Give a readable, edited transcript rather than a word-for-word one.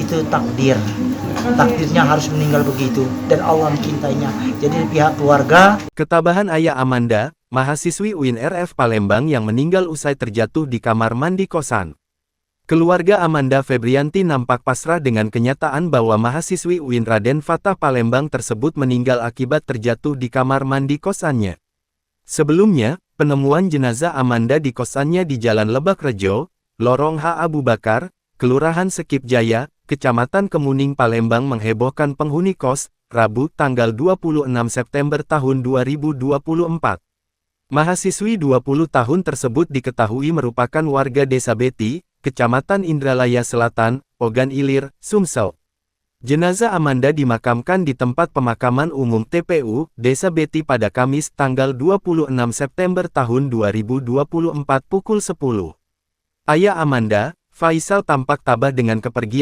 itu takdir. Takdirnya harus meninggal begitu, dan Allah mencintainya. Jadi pihak keluarga. Ketabahan ayah Amanda, mahasiswi UIN RF Palembang yang meninggal usai terjatuh di kamar mandi kosan. Keluarga Amanda Febrianti nampak pasrah dengan kenyataan bahwa mahasiswi UIN Raden Fatah Palembang tersebut meninggal akibat terjatuh di kamar mandi kosannya. Sebelumnya, penemuan jenazah Amanda di kosannya di Jalan Lebak Rejo, Lorong H. Abu Bakar, Kelurahan Sekip Jaya, Kecamatan Kemuning Palembang menghebohkan penghuni kos, Rabu tanggal 26 September tahun 2024. Mahasiswi 20 tahun tersebut diketahui merupakan warga Desa Beti, Kecamatan Indralaya Selatan, Ogan Ilir, Sumsel. Jenazah Amanda dimakamkan di tempat pemakaman umum TPU, Desa Beti pada Kamis tanggal 26 September tahun 2024 pukul 10. Ayah Amanda, Faisal tampak tabah dengan kepergian